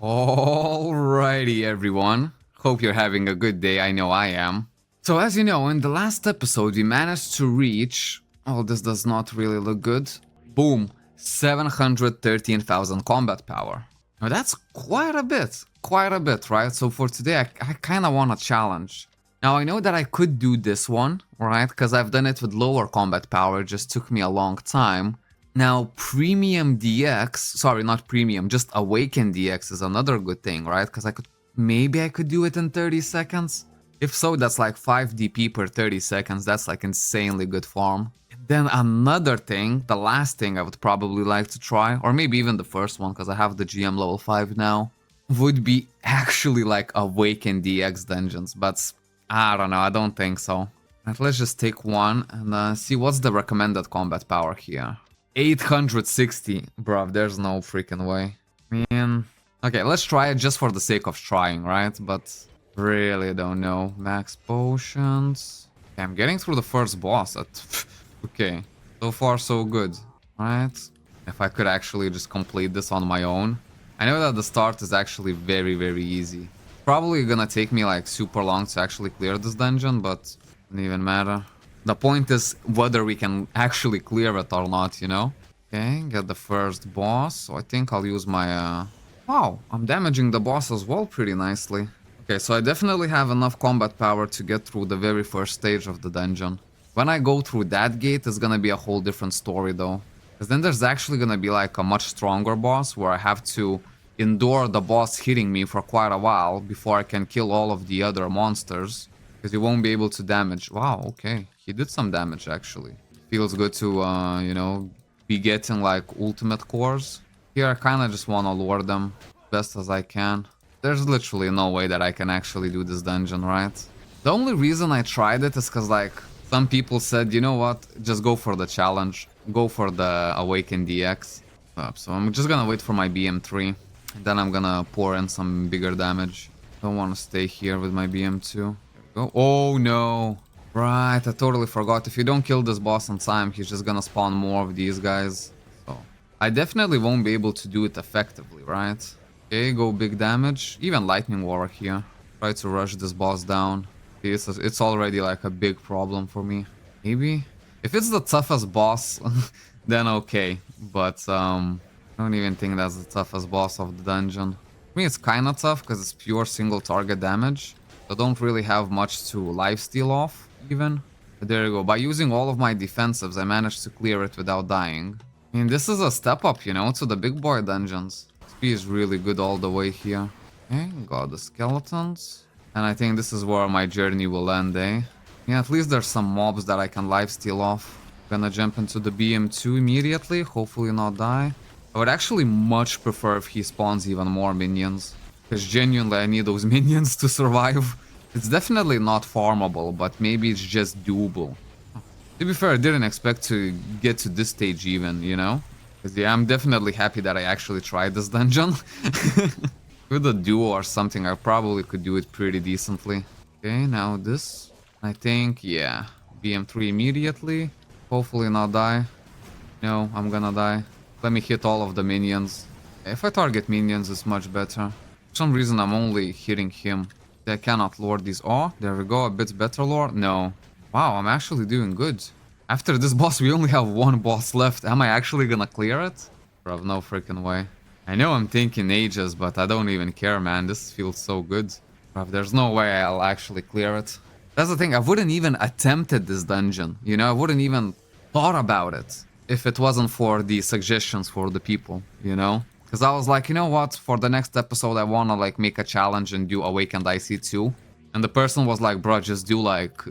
Alrighty, everyone. Hope you're having a good day. I know I am. So, as you know, in the last episode, we managed to reach. Oh, this does not really look good. Boom, 713,000 combat power. Now, that's quite a bit. Quite a bit, right? So, for today, I kind of want a challenge. Now, I know that I could do this one, right? Because I've done it with lower combat power. It just took me a long time. Now, Premium DX, sorry, not Premium, just Awaken DX is another good thing, right? Because maybe I could do it in 30 seconds. If so, that's like 5 DP per 30 seconds. That's like insanely good farm. Then another thing, the last thing I would probably like to try, or maybe even the first one, because I have the GM level 5 now, would be actually like Awaken DX dungeons. But I don't know, I don't think so. Right, let's just take one and see what's the recommended combat power here. 860. Bruv, there's no freaking way. Man. Okay, let's try it just for the sake of trying, right? But really don't know. Max potions. Okay, I'm getting through the first boss at... okay, so far so good, right? If I could actually just complete this on my own. I know that the start is actually very, very easy. Probably gonna take me like super long to actually clear this dungeon, but doesn't even matter. The point is whether we can actually clear it or not, you know? Okay, get the first boss. So I think I'll use my... Wow, I'm damaging the boss as well pretty nicely. Okay, so I definitely have enough combat power to get through the very first stage of the dungeon. When I go through that gate, it's gonna be a whole different story though. Because then there's actually gonna be like a much stronger boss where I have to endure the boss hitting me for quite a while before I can kill all of the other monsters. Because you won't be able to damage. Wow, okay. He did some damage, actually. Feels good to, you know, be getting, like, ultimate cores. Here, I kind of just want to lure them best as I can. There's literally no way that I can actually do this dungeon, right? The only reason I tried it is because, like, some people said, you know what, just go for the challenge. Go for the Awaken DX. So I'm just gonna wait for my BM3. And then I'm gonna pour in some bigger damage. Don't want to stay here with my BM2. Oh no. Right, I totally forgot. If you don't kill this boss on time, he's just gonna spawn more of these guys. So I definitely won't be able to do it effectively, right? Okay, go big damage. Even Lightning War here. Try to rush this boss down. It's already like a big problem for me. Maybe? If it's the toughest boss, then okay. But I don't even think that's the toughest boss of the dungeon. I mean, it's kinda tough because it's pure single target damage. I don't really have much to lifesteal off, even. But there you go. By using all of my defensives, I managed to clear it without dying. I mean, this is a step up, you know, to the big boy dungeons. XP is really good all the way here. Okay, got the skeletons. And I think this is where my journey will end, eh? Yeah, at least there's some mobs that I can lifesteal off. Gonna jump into the BM2 immediately, hopefully not die. I would actually much prefer if he spawns even more minions. Because genuinely I need those minions to survive. It's definitely not farmable, but maybe it's just doable. To be fair, I didn't expect to get to this stage even, you know? Because yeah, I'm definitely happy that I actually tried this dungeon. With a duo or something, I probably could do it pretty decently. Okay, now this. I think, yeah. BM3 immediately. Hopefully not die. No, I'm gonna die. Let me hit all of the minions. If I target minions, it's much better. For some reason, I'm only hitting him. I cannot lure these. Oh, there we go. A bit better lure. No. Wow, I'm actually doing good. After this boss, we only have one boss left. Am I actually gonna clear it? Bro, no freaking way. I know I'm thinking ages, but I don't even care, man. This feels so good. Bro, there's no way I'll actually clear it. That's the thing. I wouldn't even attempted this dungeon. You know, I wouldn't even thought about it if it wasn't for the suggestions for the people, you know? Because I was like, you know what, for the next episode I wanna like make a challenge and do Awakened IC2. And the person was like, bro, just do like,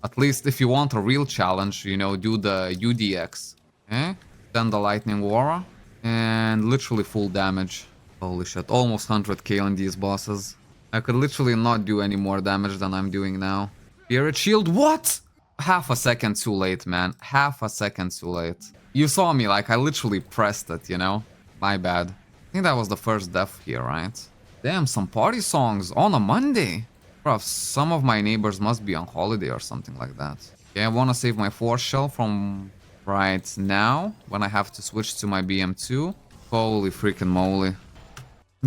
at least if you want a real challenge, you know, do the UDX. Okay? Then the Lightning Aura. And literally full damage. Holy shit, almost 100k on these bosses. I could literally not do any more damage than I'm doing now. Spirit Shield, what? Half a second too late, man. Half a second too late. You saw me, like, I literally pressed it, you know? My bad. I think that was the first death here, right? Damn, some party songs on a Monday. Bro, some of my neighbors must be on holiday or something like that. Okay, I want to save my force shell from right now when I have to switch to my BM2. Holy freaking moly.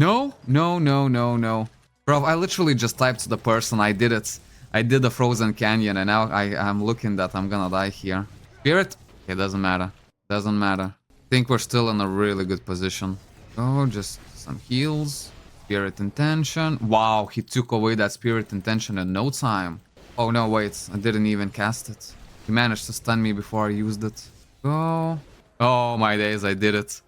No, no, no, no, no. Bro, I literally just typed to the person. I did it. I did the frozen canyon, and now I'm looking that I'm gonna die here. Spirit? Okay, doesn't matter. Doesn't matter. I think we're still in a really good position. Oh, just some heals. Spirit intention. Wow, he took away that spirit intention in no time. Oh no, wait. I didn't even cast it. He managed to stun me before I used it. Go. Oh my days, I did it.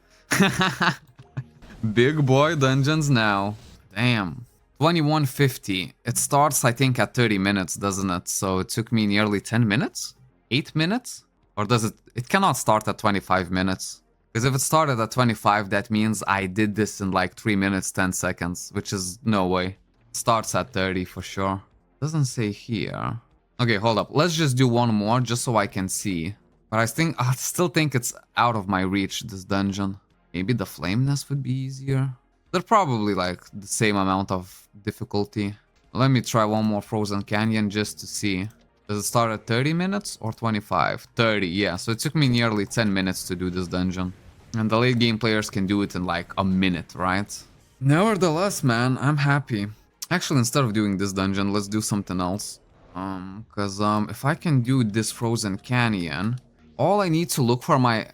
Big boy dungeons now. Damn. 2150. It starts, I think, at 30 minutes, doesn't it? So it took me nearly 10 minutes? 8 minutes? Or does it... It cannot start at 25 minutes. Because if it started at 25, that means I did this in like 3 minutes, 10 seconds. Which is no way. It starts at 30 for sure. Doesn't say here. Okay, hold up. Let's just do one more just so I can see. But I still think it's out of my reach, this dungeon. Maybe the flame nest would be easier. They're probably like the same amount of difficulty. Let me try one more frozen canyon just to see. Does it start at 30 minutes or 25? 30, yeah. So it took me nearly 10 minutes to do this dungeon. And the late game players can do it in like a minute, right? Nevertheless, man, I'm happy. Actually, instead of doing this dungeon, let's do something else. Because if I can do this frozen canyon, all I need to look for my,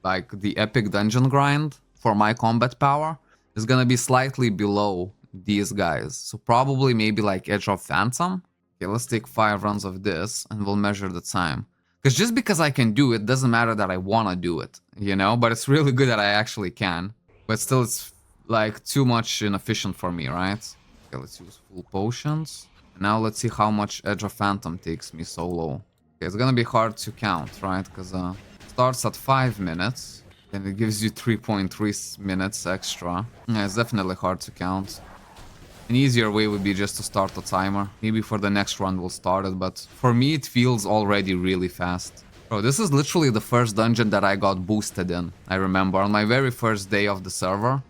like, the epic dungeon grind for my combat power is gonna be slightly below these guys. So probably maybe like Edge of Phantom. Okay, let's take 5 runs of this and we'll measure the time. Because just because I can do it doesn't matter that I wanna do it, you know? But it's really good that I actually can. But still, it's like too much inefficient for me, right? Okay, let's use full potions. Now let's see how much Edge of Phantom takes me solo. Okay, it's gonna be hard to count, right? Because it starts at 5 minutes. Then it gives you 3.3 minutes extra. Yeah, it's definitely hard to count. An easier way would be just to start a timer. Maybe for the next run we'll start it, but for me it feels already really fast. Bro, this is literally the first dungeon that I got boosted in. I remember on my very first day of the server,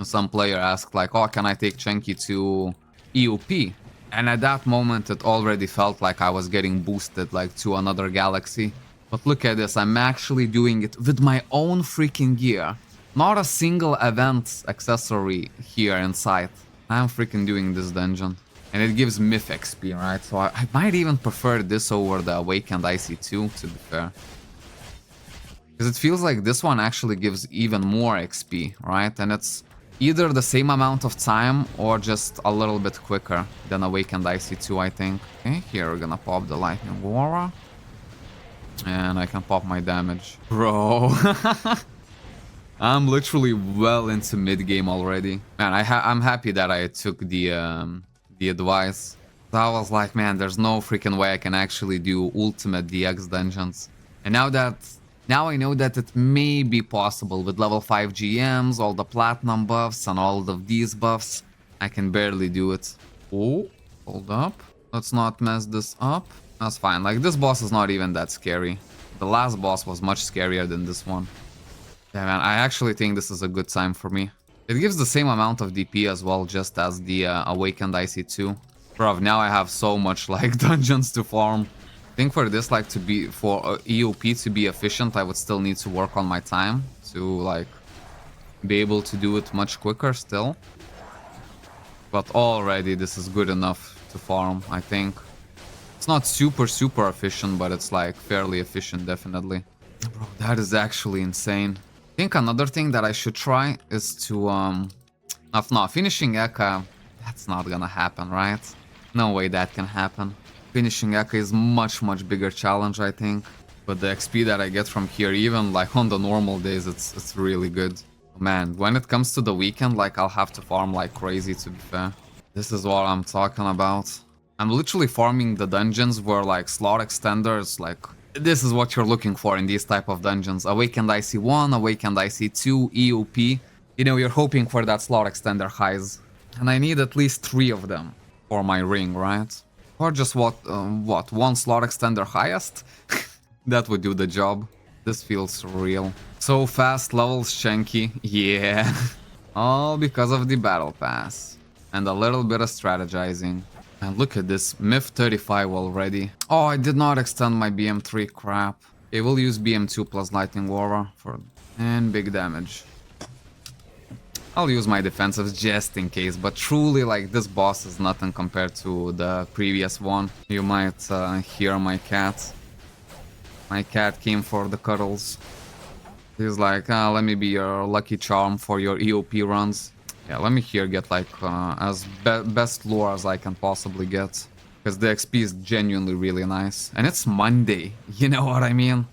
some player asked like, oh, can I take Chenki to EUP? And at that moment it already felt like I was getting boosted like to another galaxy. But look at this, I'm actually doing it with my own freaking gear. Not a single event accessory here in sight. I'm freaking doing this dungeon. And it gives myth XP, right? So I might even prefer this over the Awakened IC2, to be fair. Because it feels like this one actually gives even more XP, right? And it's either the same amount of time or just a little bit quicker than Awakened IC2, I think. Okay, here we're gonna pop the Lightning Aura. And I can pop my damage. Bro. I'm literally well into mid-game already. Man, I'm happy that I took the advice. I was like, man, there's no freaking way I can actually do ultimate DX dungeons. And now I know that it may be possible with level 5 GMs, all the platinum buffs and all of these buffs. I can barely do it. Oh, hold up. Let's not mess this up. That's fine. Like, this boss is not even that scary. The last boss was much scarier than this one. Yeah, man, I actually think this is a good time for me. It gives the same amount of DP as well, just as the Awakened IC2. Bro, now I have so much, like, dungeons to farm. I think for this, like, for EOP to be efficient, I would still need to work on my time to, like, be able to do it much quicker still. But already this is good enough to farm, I think. It's not super efficient, but it's like fairly efficient, definitely. Bro, that is actually insane. I think another thing that I should try is to no, finishing Eka, that's not gonna happen, right? No way that can happen. Finishing Eka is much bigger challenge, I think. But the XP that I get from here, even like on the normal days, it's really good. Man, when it comes to the weekend, like, I'll have to farm like crazy, to be fair. This is what I'm talking about. I'm literally farming the dungeons where, like, slot extenders, like, this is what you're looking for in these type of dungeons. Awakened IC1, Awakened IC2, EOP. You know, you're hoping for that slot extender highs. And I need at least 3 of them for my ring, right? Or just what, 1 slot extender highest? That would do the job. This feels real. So fast levels, Shanky. Yeah. All because of the battle pass. And a little bit of strategizing. And look at this, Myth 35 already. Oh, I did not extend my BM3, crap. Okay, we'll use BM2 plus Lightning Aura for... and big damage. I'll use my defensives just in case, but truly, like, this boss is nothing compared to the previous one. You might hear my cat. My cat came for the cuddles. He's like, let me be your lucky charm for your EOP runs. Yeah, let me here get like as best lore as I can possibly get. Because the XP is genuinely really nice. And it's Monday, you know what I mean?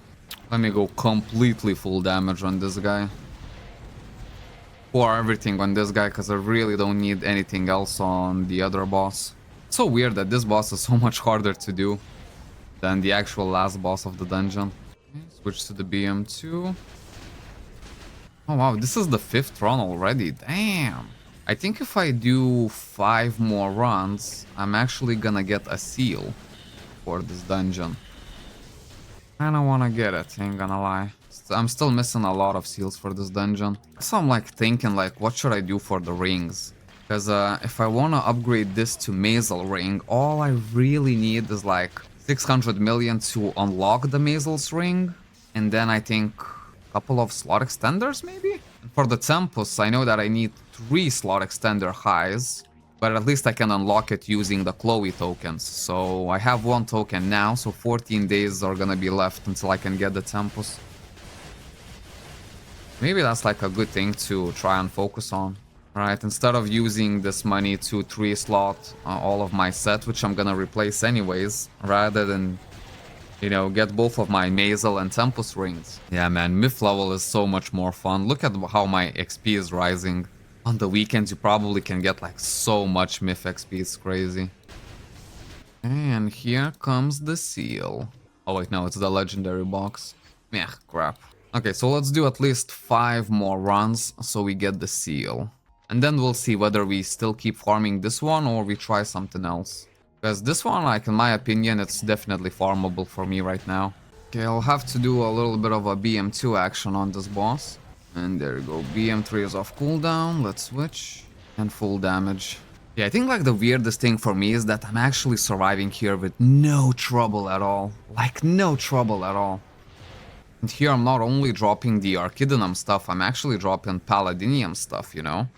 Let me go completely full damage on this guy. Pour everything on this guy because I really don't need anything else on the other boss. It's so weird that this boss is so much harder to do than the actual last boss of the dungeon. Okay, switch to the BM2. Oh wow, this is the 5th run already. Damn. I think if I do 5 more runs, I'm actually gonna get a seal for this dungeon. Kinda wanna get it, ain't gonna lie. I'm still missing a lot of seals for this dungeon. So I'm like thinking like, what should I do for the rings? Because if I wanna upgrade this to Mazel ring, all I really need is like 600 million to unlock the Mazel's ring. And then I think a couple of slot extenders maybe? For the Tempus, I know that I need 3 slot extender highs. But at least I can unlock it using the Chloe tokens. So I have 1 token now, so 14 days are gonna be left until I can get the Tempus. Maybe that's like a good thing to try and focus on. Right, instead of using this money to 3 slot all of my set, which I'm gonna replace anyways, rather than, you know, get both of my Mazel and Tempus rings. Yeah man, myth level is so much more fun. Look at how my XP is rising. On the weekends you probably can get like so much myth XP, it's crazy. And here comes the seal. Oh wait, no, it's the legendary box. Meh, crap. Okay, so let's do at least 5 more runs so we get the seal. And then we'll see whether we still keep farming this one or we try something else. Because this one, like in my opinion, it's definitely farmable for me right now. Okay, I'll have to do a little bit of a BM2 action on this boss. And there you go, BM3 is off cooldown, let's switch. And full damage. Yeah, I think like the weirdest thing for me is that I'm actually surviving here with no trouble at all. Like no trouble at all. And here I'm not only dropping the Archidinum stuff, I'm actually dropping Paladinium stuff, you know?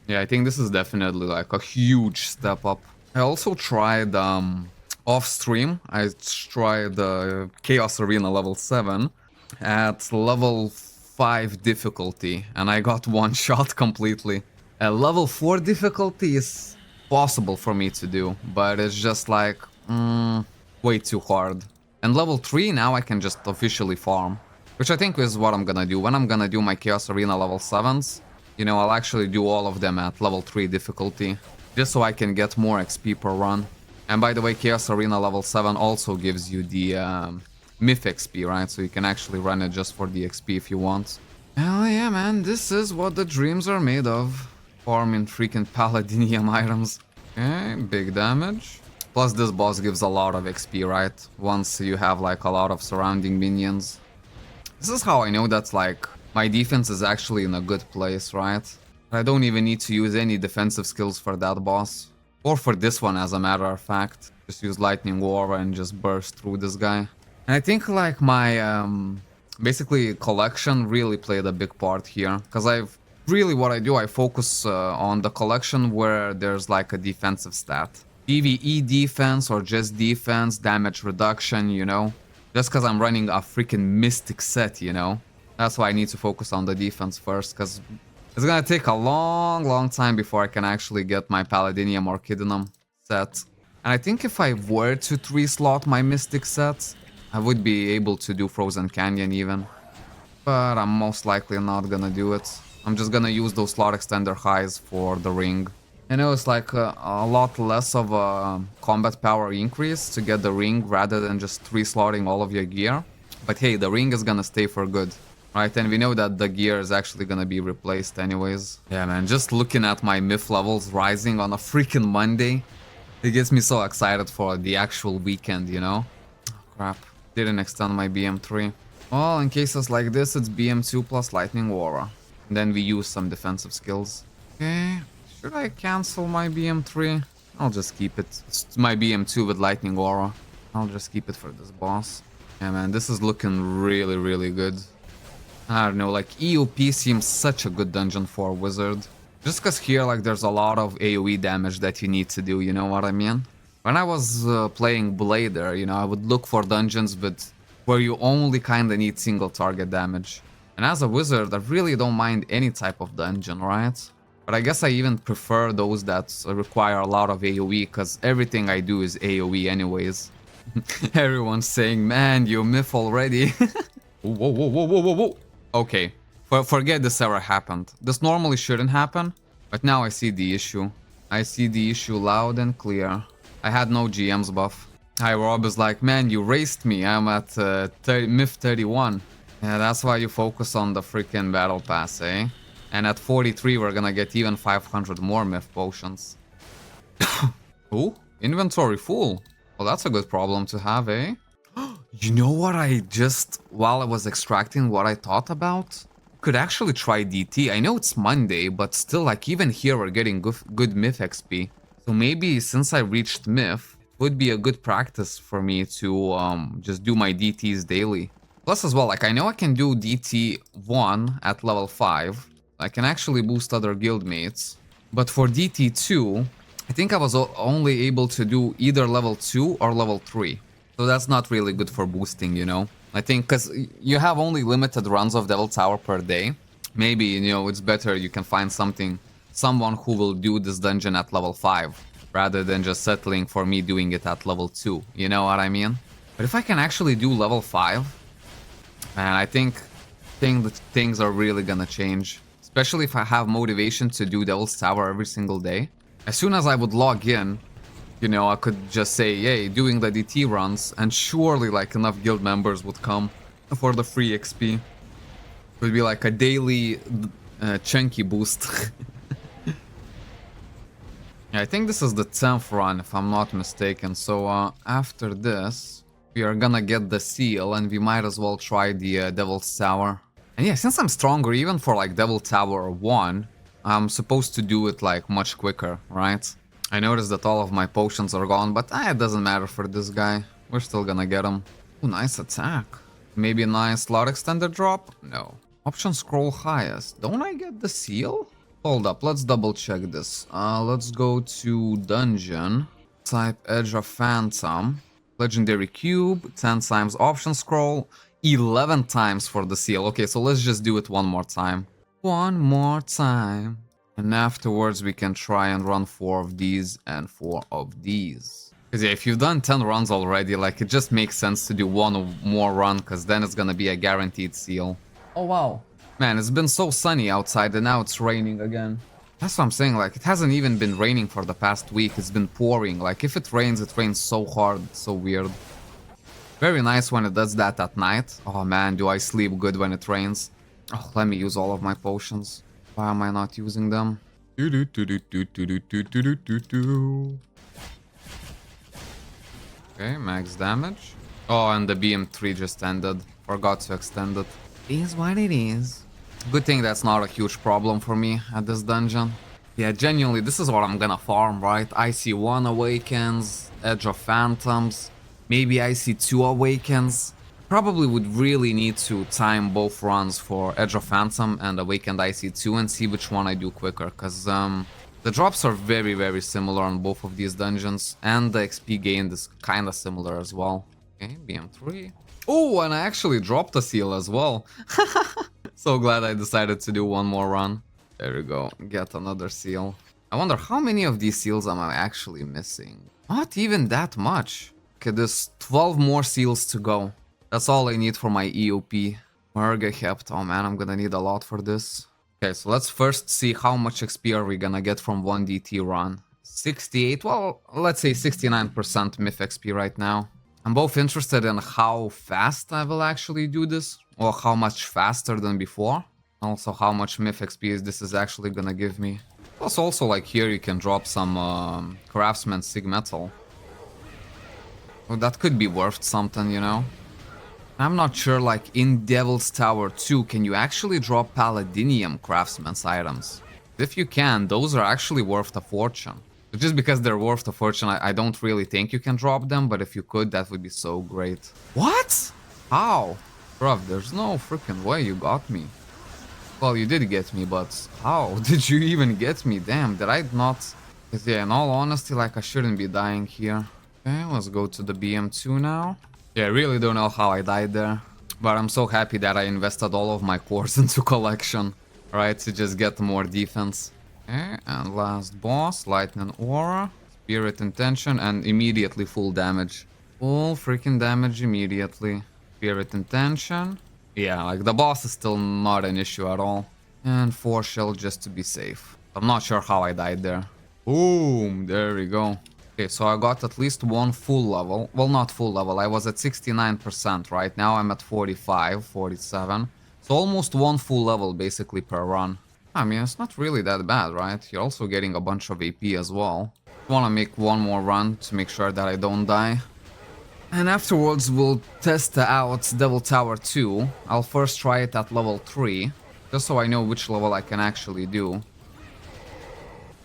Yeah, I think this is definitely like a huge step up. I also tried off stream, I tried Chaos Arena level 7 at level 5 difficulty and I got one shot completely. Level 4 difficulty is possible for me to do, but it's just like way too hard. And level 3 now I can just officially farm, which I think is what I'm gonna do. When I'm gonna do my Chaos Arena level 7s, you know, I'll actually do all of them at level 3 difficulty, just so I can get more XP per run. And by the way, Chaos Arena level 7 also gives you the Myth XP, right? So you can actually run it just for the XP if you want. Hell yeah, man, this is what the dreams are made of. Farming freaking Paladinium items. Okay, big damage. Plus this boss gives a lot of XP, right? Once you have like a lot of surrounding minions. This is how I know that like my defense is actually in a good place, right? I don't even need to use any defensive skills for that boss. Or for this one as a matter of fact. Just use Lightning Aura and just burst through this guy. And I think like my basically collection really played a big part here. Because I've really what I do, I focus on the collection where there's like a defensive stat. PvE defense or just defense, damage reduction, you know? Just because I'm running a freaking Mystic set, you know? That's why I need to focus on the defense first, because it's gonna take a long time before I can actually get my Paladinium or Archidinum set. And I think if I were to 3-slot my Mystic sets, I would be able to do Frozen Canyon even. But I'm most likely not gonna do it. I'm just gonna use those slot extender highs for the ring. I know it's like a lot less of a combat power increase to get the ring rather than just 3-slotting all of your gear. But hey, the ring is gonna stay for good. Right, and we know that the gear is actually gonna be replaced anyways. Yeah man, just looking at my myth levels rising on a freaking Monday, it gets me so excited for the actual weekend, you know? Oh, crap, didn't extend my BM3. Well, in cases like this, it's BM2 plus Lightning Aura. And then we use some defensive skills. Okay, should I cancel my BM3? I'll just keep it. It's my BM2 with Lightning Aura. I'll just keep it for this boss. Yeah man, this is looking really good. I don't know, like EOP seems such a good dungeon for a wizard. Just cause here like there's a lot of AoE damage that you need to do, you know what I mean? When I was playing Blader, you know, I would look for dungeons but where you only kinda need single target damage. And as a wizard, I really don't mind any type of dungeon, right? But I guess I even prefer those that require a lot of AoE, because everything I do is AoE anyways. Everyone's saying, man, you myth already. Whoa, whoa, whoa, whoa, whoa, whoa. Okay, forget this ever happened. This normally shouldn't happen, but now I see the issue. I see the issue loud and clear. I had no GM's buff. Hi, Rob is like, man, you raced me. I'm at myth 31. Yeah, that's why you focus on the freaking battle pass, eh? And at 43, we're gonna get even 500 more myth potions. Ooh, inventory full. Well, that's a good problem to have, eh? You know what I just, while I was extracting, what I thought about? Could actually try DT. I know it's Monday, but still, like, even here we're getting good myth XP. So maybe since I reached myth, it would be a good practice for me to just do my DTs daily. Plus as well, like, I know I can do DT 1 at level 5. I can actually boost other guildmates. But for DT 2, I think I was only able to do either level 2 or level 3. So that's not really good for boosting, you know? I think because you have only limited runs of Devil Tower per day. Maybe, you know, it's better you can find someone who will do this dungeon at level 5. Rather than just settling for me doing it at level 2. You know what I mean? But if I can actually do level 5, man, I think that things are really gonna change. Especially if I have motivation to do Devil's Tower every single day. As soon as I would log in, you know, I could just say, yay, doing the DT runs, and surely like enough guild members would come for the free XP. It would be like a daily chunky boost. Yeah, I think this is the 10th run, if I'm not mistaken. So after this, we are gonna get the seal, and we might as well try the Devil's Tower. And yeah, since I'm stronger, even for like Devil Tower 1, I'm supposed to do it like much quicker, right? I noticed that all of my potions are gone, but it doesn't matter for this guy. We're still gonna get him. Ooh, nice attack. Maybe a nice slot extender drop? No. Option scroll highest. Don't I get the seal? Hold up, let's double check this. Let's go to dungeon. Type Edge of Phantom. Legendary cube, 10 times option scroll. 11 times for the seal. Okay, so let's just do it one more time. One more time. And afterwards we can try and run 4 of these and 4 of these. Because yeah, if you've done 10 runs already, like, it just makes sense to do one more run, because then it's gonna be a guaranteed seal. Oh wow. Man, it's been so sunny outside and now it's raining again. That's what I'm saying, like, it hasn't even been raining for the past week. It's been pouring. Like, if it rains so hard. It's so weird. Very nice when it does that at night. Oh man, do I sleep good when it rains. Oh, let me use all of my potions. Why am I not using them? Okay, max damage. Oh, and the BM3 just ended. Forgot to extend it. It is what it is. Good thing that's not a huge problem for me at this dungeon. Yeah, genuinely, this is what I'm gonna farm, right? IC1 Awakens, Edge of Phantoms. Maybe IC2 Awakens. Probably would really need to time both runs for Edge of Phantom and Awakened IC2 and see which one I do quicker, because the drops are very, very similar on both of these dungeons, and the XP gained is kind of similar as well. Okay, BM3. Oh, and I actually dropped a seal as well. So glad I decided to do one more run. There we go, get another seal. I wonder how many of these seals am I actually missing? Not even that much. Okay, there's 12 more seals to go. That's all I need for my EOP. Hept. Oh man, I'm gonna need a lot for this. Okay, so let's first see how much XP are we gonna get from one DT run. 68, well, let's say 69% myth XP right now. I'm both interested in how fast I will actually do this, or how much faster than before. Also, how much myth XP this is actually gonna give me. Plus, also, like, here you can drop some Craftsman Sig Metal. Well, that could be worth something, you know? I'm not sure, like, in Devil's Tower 2, can you actually drop Paladinium Craftsman's items? If you can, those are actually worth a fortune. But just because they're worth a fortune, I don't really think you can drop them, but if you could, that would be so great. What? How? Bruv, there's no freaking way you got me. Well, you did get me, but how did you even get me? Damn, did I not? 'Cause yeah, in all honesty, like I shouldn't be dying here. Okay, let's go to the BM2 now. Yeah, I really don't know how I died there. But I'm so happy that I invested all of my cores into collection. Right, to just get more defense. Okay, and last boss, Lightning Aura, Spirit Intention, and immediately full damage. Full freaking damage immediately. Spirit Intention. Yeah, like the boss is still not an issue at all. And 4 shell just to be safe. I'm not sure how I died there. Boom, there we go. Okay, so I got at least one full level. Well, not full level. I was at 69%, right? Now I'm at 45, 47. So almost one full level basically per run. I mean, it's not really that bad, right? You're also getting a bunch of AP as well. I want to make one more run to make sure that I don't die. And afterwards we'll test out Devil Tower 2. I'll first try it at level 3, just so I know which level I can actually do.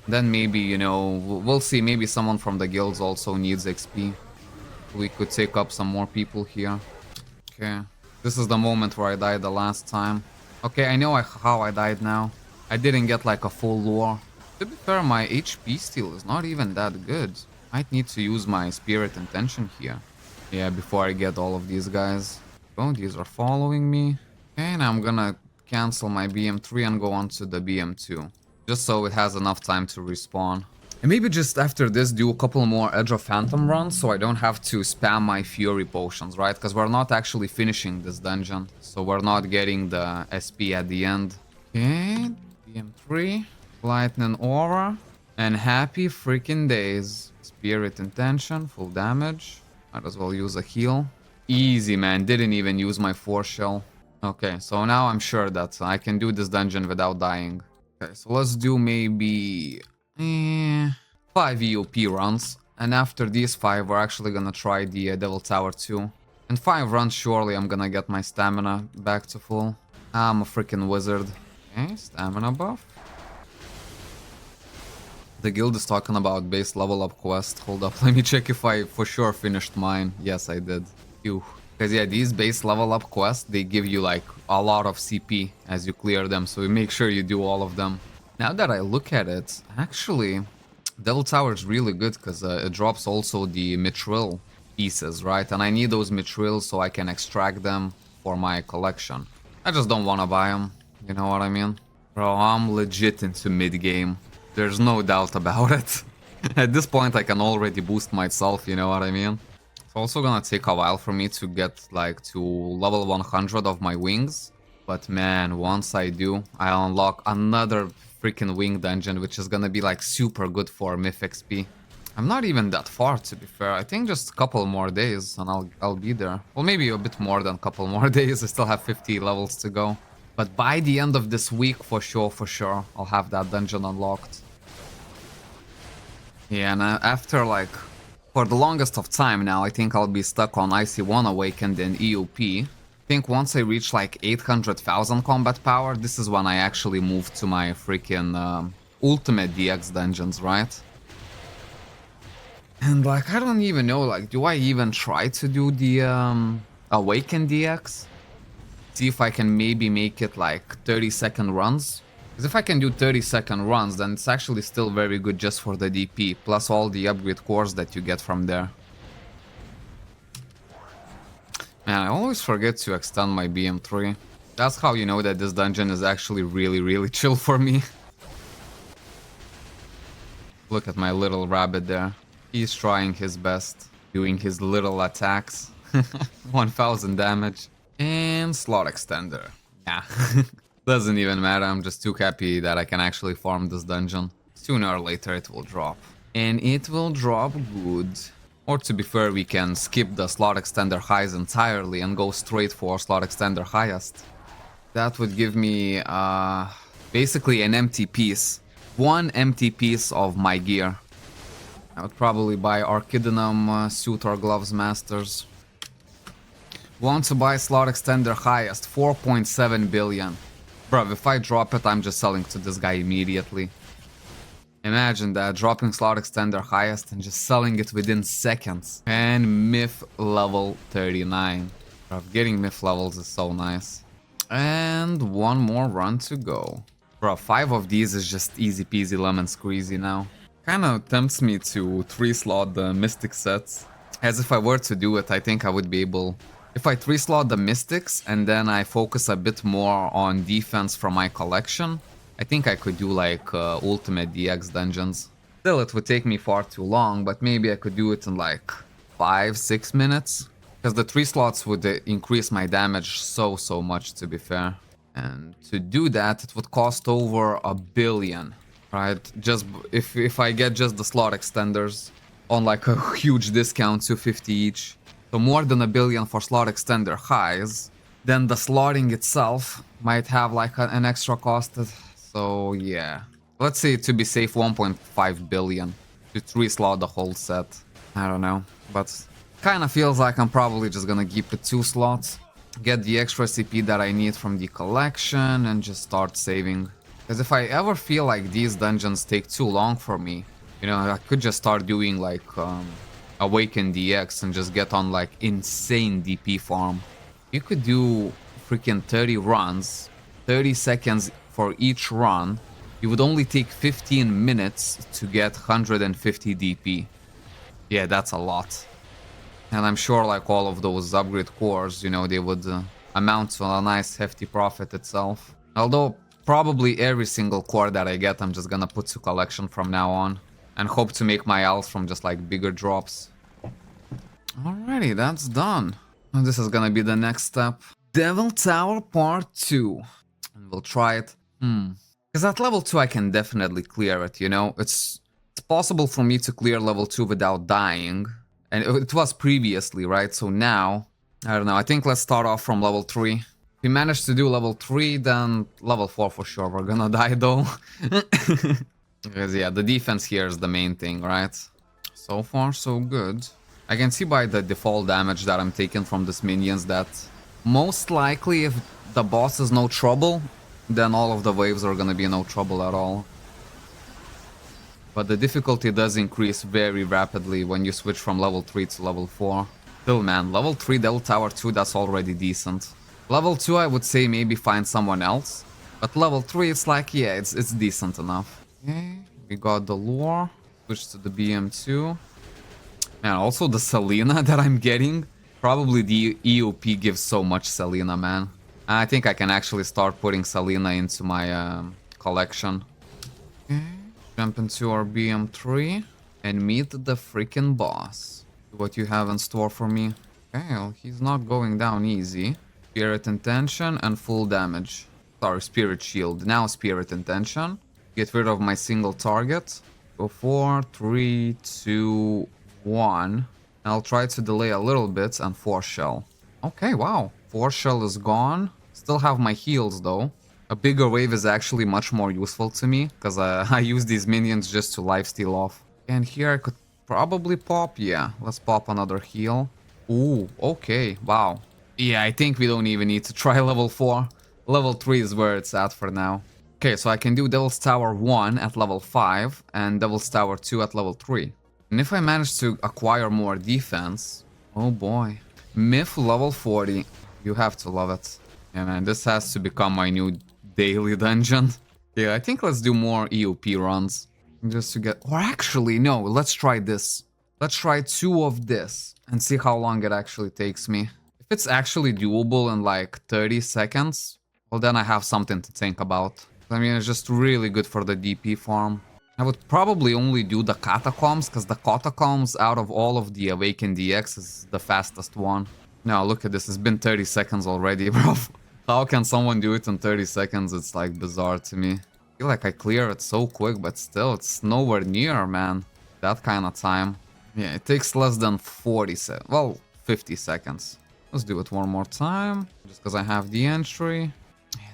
Then maybe, you know, we'll see, maybe someone from the guilds also needs XP. We could take up some more people here. Okay, this is the moment where I died the last time. Okay, I know how I died now. I didn't get like a full lore. To be fair, my HP steal is not even that good. Might need to use my Spirit Intention here. Yeah, before I get all of these guys. Oh, these are following me. Okay, now I'm gonna cancel my BM3 and go on to the BM2. Just so it has enough time to respawn. And maybe just after this do a couple more Edge of Phantom runs so I don't have to spam my Fury potions, right? Because we're not actually finishing this dungeon. So we're not getting the SP at the end. Okay, BM3, Lightning Aura, and happy freaking days. Spirit Intention, full damage. Might as well use a heal. Easy, man. Didn't even use my 4 shell. Okay, so now I'm sure that I can do this dungeon without dying. Okay, so let's do maybe 5 EOP runs. And after these 5, we're actually gonna try the Devil Tower 2. In 5 runs, surely I'm gonna get my stamina back to full. I'm a freaking wizard. Okay, stamina buff. The guild is talking about base level up quest. Hold up, let me check if I for sure finished mine. Yes, I did. Phew. Because yeah, these base level up quests, they give you like a lot of CP as you clear them, so you make sure you do all of them. Now that I look at it, actually, Devil Tower is really good because it drops also the mithril pieces, right? And I need those mithril so I can extract them for my collection. I just don't want to buy them, you know what I mean? Bro, I'm legit into mid-game. There's no doubt about it. At this point, I can already boost myself, you know what I mean? It's also gonna take a while for me to get, like, to level 100 of my wings. But man, once I do, I'll unlock another freaking wing dungeon, which is gonna be, like, super good for Myth XP. I'm not even that far, to be fair. I think just a couple more days, and I'll be there. Well, maybe a bit more than a couple more days. I still have 50 levels to go. But by the end of this week, for sure, I'll have that dungeon unlocked. Yeah, and after, like, for the longest of time now, I think I'll be stuck on IC1 Awakened and EOP. I think once I reach, like, 800,000 combat power, this is when I actually move to my freaking ultimate DX dungeons, right? And, like, I don't even know, like, do I even try to do the Awaken DX? See if I can maybe make it, like, 30-second runs? Because if I can do 30-second runs, then it's actually still very good just for the DP, plus all the upgrade cores that you get from there. Man, I always forget to extend my BM3. That's how you know that this dungeon is actually really chill for me. Look at my little rabbit there. He's trying his best, doing his little attacks. 1000 damage. And slot extender. Yeah. Doesn't even matter, I'm just too happy that I can actually farm this dungeon. Sooner or later it will drop. And it will drop good. Or to be fair, we can skip the slot extender highs entirely and go straight for slot extender highest. That would give me basically an empty piece. One empty piece of my gear. I would probably buy Archidinum suit or gloves masters. Want to buy slot extender highest, 4.7 billion. Bro, if I drop it, I'm just selling to this guy immediately. Imagine that, dropping slot extender highest and just selling it within seconds. And myth level 39. Getting myth levels is so nice. And one more run to go. Bro, 5 of these is just easy peasy lemon squeezy now. Kinda tempts me to 3-slot the Mystic sets. As if I were to do it, I think I would be able... If I 3-slot the Mystics and then I focus a bit more on defense from my collection, I think I could do like Ultimate DX dungeons. Still, it would take me far too long, but maybe I could do it in like 5-6 minutes. Because the 3 slots would increase my damage so much, to be fair. And to do that, it would cost over $1 billion, right? Just if I get just the slot extenders on like a huge discount, 250 each. So more than $1 billion for slot extender highs. Then the slotting itself might have like an extra cost. So yeah, let's say to be safe 1.5 billion to 3-slot the whole set. I don't know, but kind of feels like I'm probably just gonna keep it 2 slots, get the extra CP that I need from the collection, and just start saving. Because if I ever feel like these dungeons take too long for me, you know, I could just start doing like Awaken DX and just get on like insane DP farm. You could do freaking 30 runs, 30 seconds for each run. You would only take 15 minutes to get 150 DP. Yeah, that's a lot. And I'm sure like all of those upgrade cores, you know, they would amount to a nice hefty profit itself. Although probably every single core that I get, I'm just gonna put to collection from now on. And hope to make my alts from just like bigger drops. Alrighty, that's done. And this is gonna be the next step. Devil Tower Part 2. And we'll try it. Because at level 2 I can definitely clear it, you know? It's possible for me to clear level 2 without dying. And it was previously, right? So now, I don't know, I think let's start off from level 3. If we manage to do level 3, then level 4 for sure. We're gonna die though. Because yeah, the defense here is the main thing, right? So far, so good. I can see by the default damage that I'm taking from these minions that most likely if the boss is no trouble, then all of the waves are gonna be no trouble at all. But the difficulty does increase very rapidly when you switch from level 3 to level 4. Still man, level 3 Devil Tower 2, that's already decent. Level 2 I would say maybe find someone else. But level 3 it's like, yeah, it's decent enough. Okay, we got the lure. Switch to the BM2. Man, also the Selena that I'm getting. Probably the EOP gives so much Selena, man. I think I can actually start putting Selena into my collection. Okay, jump into our BM3 and meet the freaking boss. What you have in store for me? Okay, well, he's not going down easy. Spirit Intention and full damage. Sorry, Spirit Shield. Now Spirit Intention. Get rid of my single target. Go 4, 3, 2, 1. I'll try to delay a little bit and Force Shell. Okay, wow. Force Shell is gone. Still have my heals though. A bigger wave is actually much more useful to me, because I use these minions just to lifesteal off. And here I could probably pop. Yeah, let's pop another heal. Ooh, okay, wow. Yeah, I think we don't even need to try level 4. Level 3 is where it's at for now. Okay, so I can do Devil's Tower 1 at level 5 and Devil's Tower 2 at level 3. And if I manage to acquire more defense... Oh boy. Myth level 40. You have to love it. Yeah, man, this has to become my new daily dungeon. Yeah, I think let's do more EOP runs. Just to get... Or actually, no, let's try this. Let's try 2 of this and see how long it actually takes me. If it's actually doable in like 30 seconds, well then I have something to think about. I mean, it's just really good for the DP farm. I would probably only do the Catacombs, because the Catacombs out of all of the Awakened DX is the fastest one. Now look at this, it's been 30 seconds already, bro. How can someone do it in 30 seconds? It's like bizarre to me. I feel like I clear it so quick, but still, it's nowhere near, man. That kind of time. Yeah, it takes less than 40 seconds. Well, 50 seconds. Let's do it one more time, just because I have the entry.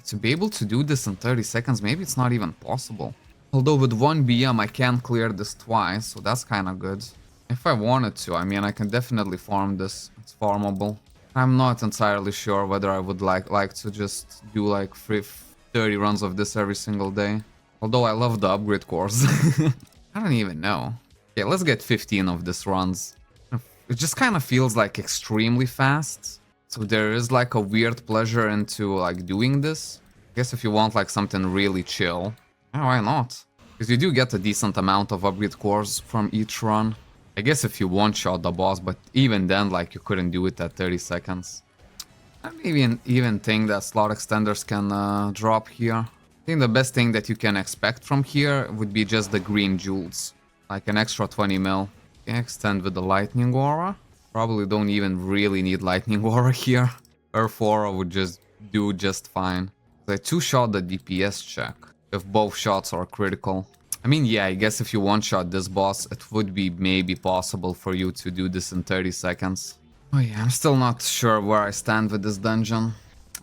To be able to do this in 30 seconds, maybe it's not even possible. Although with 1 BM I can clear this twice, so that's kind of good. If I wanted to, I mean, I can definitely farm this. It's farmable. I'm not entirely sure whether I would like to just do like 30 runs of this every single day. Although I love the upgrade cores. I don't even know. Okay, let's get 15 of these runs. It just kind of feels like extremely fast. So there is like a weird pleasure into like doing this. I guess if you want like something really chill, yeah, why not? Because you do get a decent amount of upgrade cores from each run. I guess if you one-shot the boss, but even then, like, you couldn't do it at 30 seconds. I maybe even think that slot extenders can drop here. I think the best thing that you can expect from here would be just the green jewels. Like an extra 20 mil. Okay, extend with the lightning aura. Probably don't even really need lightning aura here. Earth aura would just do just fine. I two-shot the DPS check. If both shots are critical. I mean, yeah, I guess if you one-shot this boss, it would be maybe possible for you to do this in 30 seconds. Oh yeah, I'm still not sure where I stand with this dungeon.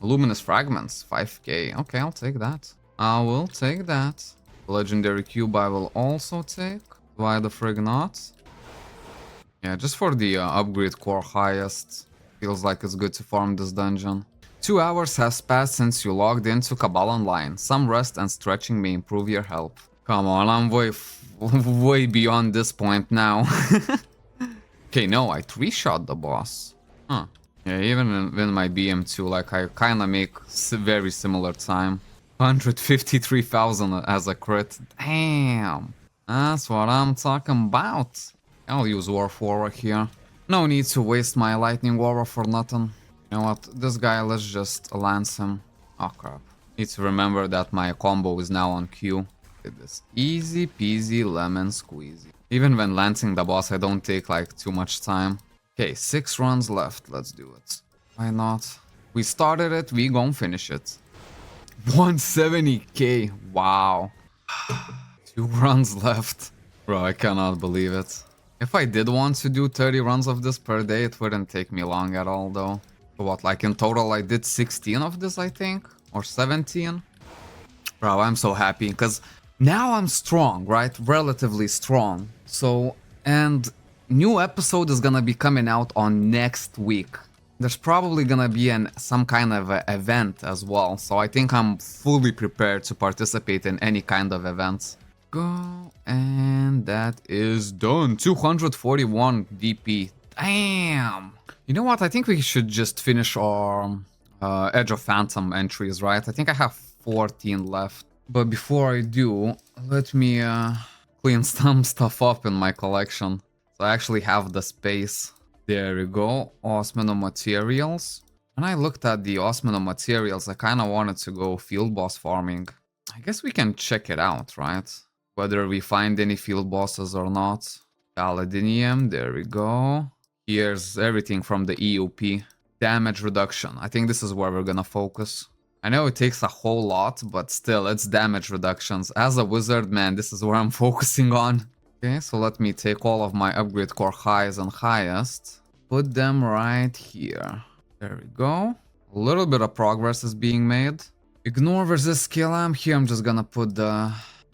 Luminous Fragments, 5k. Okay, I'll take that. I will take that. Legendary Cube I will also take. Why the frig not? Yeah, just for the upgrade core highest. Feels like it's good to farm this dungeon. 2 hours has passed since you logged into Cabal Online. Some rest and stretching may improve your health. Come on, I'm way beyond this point now. Okay, no, I 3-shot the boss. Huh. Yeah, even in my BM2, like, I kinda make very similar time. 153,000 as a crit. Damn. That's what I'm talking about. I'll use Warf Aura here. No need to waste my Lightning Aura for nothing. You know what, this guy, let's just lance him. Oh crap. Need to remember that my combo is now on Q. Look at this. Easy peasy lemon squeezy. Even when lancing the boss, I don't take like too much time. Okay, 6 runs left. Let's do it. Why not? We started it, we gon' finish it. 170k. Wow. 2 runs left. Bro, I cannot believe it. If I did want to do 30 runs of this per day, it wouldn't take me long at all though. What, like in total I did 16 of this, I think? Or 17? Bro, I'm so happy, because now I'm strong, right? Relatively strong. So, and new episode is gonna be coming out on next week. There's probably gonna be some kind of event as well, so I think I'm fully prepared to participate in any kind of events. Go, and that is done. 241 DP. Damn! You know what? I think we should just finish our Edge of Phantom entries, right? I think I have 14 left. But before I do, let me clean some stuff up in my collection. So I actually have the space. There we go. Osmino materials. When I looked at the Osmino materials, I kind of wanted to go field boss farming. I guess we can check it out, right? Whether we find any field bosses or not. Paladinium, there we go. Here's everything from the EOP. Damage reduction. I think this is where we're gonna focus. I know it takes a whole lot, but still, it's damage reductions. As a wizard, man, this is where I'm focusing on. Okay, so let me take all of my upgrade core highs and highest. Put them right here. There we go. A little bit of progress is being made. Ignore versus skill amp. Here I'm just gonna put the...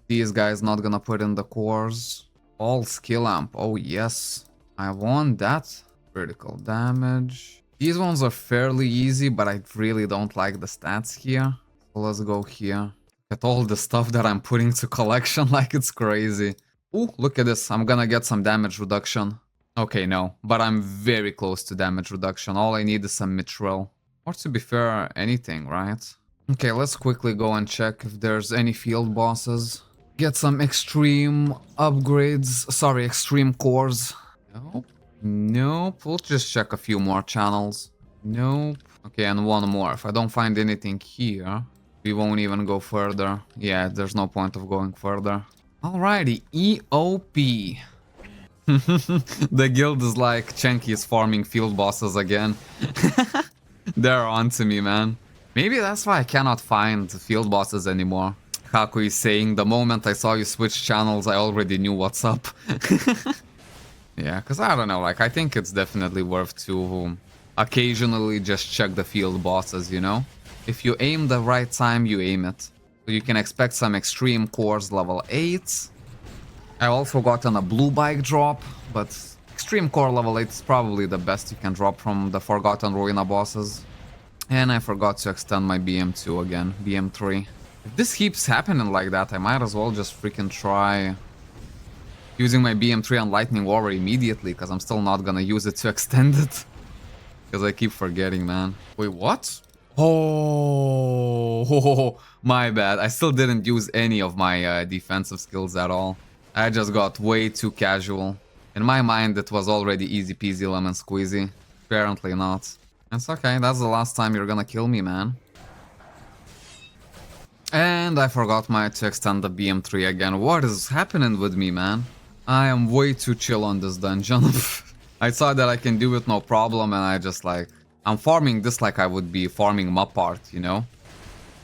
These guys not gonna put in the cores. All skill amp. Oh yes. I want that. Critical damage. These ones are fairly easy, but I really don't like the stats here. So let's go here. At all the stuff that I'm putting to collection, like it's crazy. Ooh, look at this. I'm gonna get some damage reduction. Okay, no. But I'm very close to damage reduction. All I need is some mithril. Or to be fair, anything, right? Okay, let's quickly go and check if there's any field bosses. Get some extreme upgrades. Sorry, extreme cores. Nope. Nope. We'll just check a few more channels. Nope. Okay, and one more. If I don't find anything here, we won't even go further. Yeah, there's no point of going further. Alrighty, EOP. The guild is like, Chenky is farming field bosses again. They're on to me, man. Maybe that's why I cannot find field bosses anymore. Haku is saying, the moment I saw you switch channels, I already knew what's up. Yeah, because I don't know, like, I think it's definitely worth to occasionally just check the field bosses, you know? If you aim the right time, you aim it. So you can expect some extreme cores level 8. I also gotten a blue bike drop, but extreme core level 8 is probably the best you can drop from the Forgotten Ruina bosses. And I forgot to extend my BM2 again, BM3. If this keeps happening like that, I might as well just freaking try using my BM3 on Lightning Aura immediately, because I'm still not gonna use it to extend it. Because I keep forgetting, man. Wait, what? Oh, my bad. I still didn't use any of my defensive skills at all. I just got way too casual. In my mind, it was already easy peasy lemon squeezy. Apparently not. It's okay, that's the last time you're gonna kill me, man. And I forgot to extend the BM3 again. What is happening with me, man? I am way too chill on this dungeon. I saw that I can do it no problem, and I just like... I'm farming this like I would be farming map art, you know?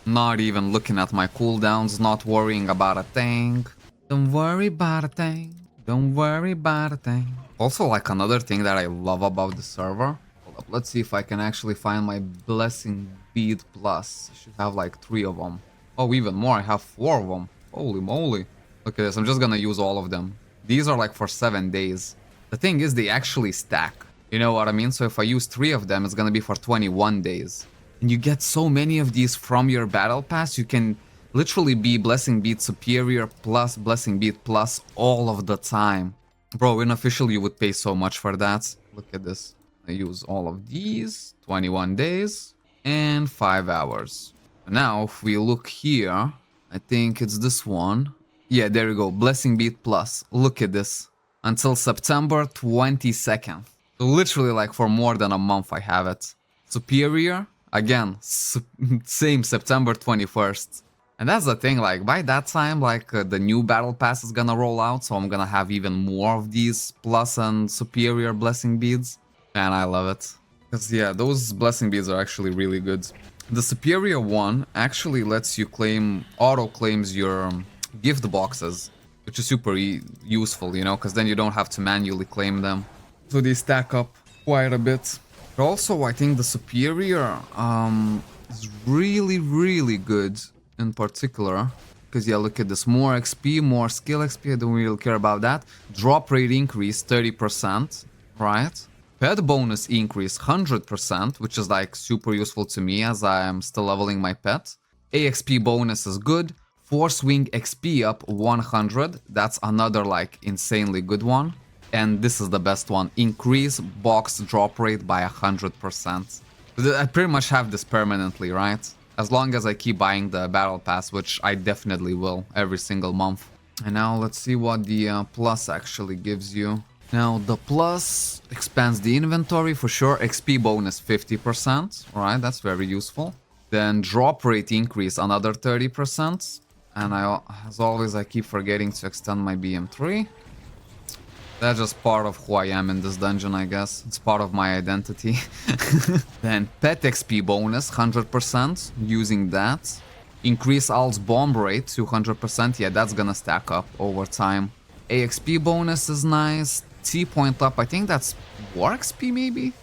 Not even looking at my cooldowns, not worrying about a thing. Don't worry about a thing. Don't worry about a thing. Also, like, another thing that I love about the server. Hold up, let's see if I can actually find my Blessing Bead Plus. I should have like 3 of them. Oh, even more, I have 4 of them. Holy moly. Look at this, I'm just gonna use all of them. These are like for 7 days. The thing is, they actually stack. You know what I mean? So if I use 3 of them, it's gonna be for 21 days. And you get so many of these from your battle pass, you can literally be Blessing Bead Superior plus Blessing Bead Plus all of the time. Bro, in official you would pay so much for that. Look at this. I use all of these, 21 days, and 5 hours. Now, if we look here, I think it's this one. Yeah, there you go, Blessing Bead Plus. Look at this. Until September 22nd. So literally like for more than a month I have it. Superior, again, same September 21st. And that's the thing, like by that time, like the new battle pass is gonna roll out, so I'm gonna have even more of these plus and superior blessing beads. And I love it. Because yeah, those blessing beads are actually really good. The superior one actually lets you auto claims your gift boxes, which is super useful, you know, because then you don't have to manually claim them. So they stack up quite a bit. But also, I think the superior is really, really good in particular. Because yeah, look at this, more XP, more skill XP, I don't really care about that. Drop rate increase 30%, right? Pet bonus increase 100%, which is like super useful to me as I am still leveling my pet. AXP bonus is good. Force Wing XP up 100, that's another like insanely good one. And this is the best one, increase box drop rate by 100%. I pretty much have this permanently, right? As long as I keep buying the battle pass, which I definitely will every single month. And now let's see what the plus actually gives you. Now the plus expands the inventory for sure, XP bonus 50%, right? That's very useful. Then drop rate increase another 30%. And as always, I keep forgetting to extend my BM3. That's just part of who I am in this dungeon, I guess. It's part of my identity. Then pet XP bonus, 100%, using that. Increase Alt's bomb rate to 100%, yeah, that's gonna stack up over time. AXP bonus is nice. T-point up, I think that's War XP maybe?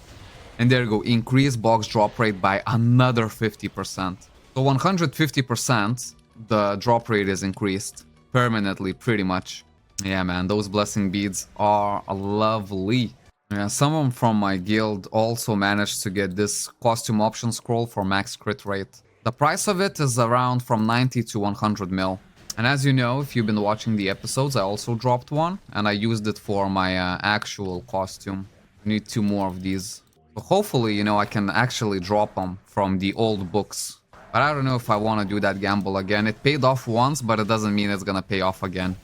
And there you go, increase box drop rate by another 50%. So 150%, the drop rate is increased permanently, pretty much. Yeah, man, those blessing beads are lovely. Yeah, someone from my guild also managed to get this costume option scroll for max crit rate. The price of it is around from 90 to 100 mil. And as you know, if you've been watching the episodes, I also dropped one, and I used it for my actual costume. I need 2 more of these. So hopefully, you know, I can actually drop them from the old books. But I don't know if I want to do that gamble again. It paid off once, but it doesn't mean it's gonna pay off again.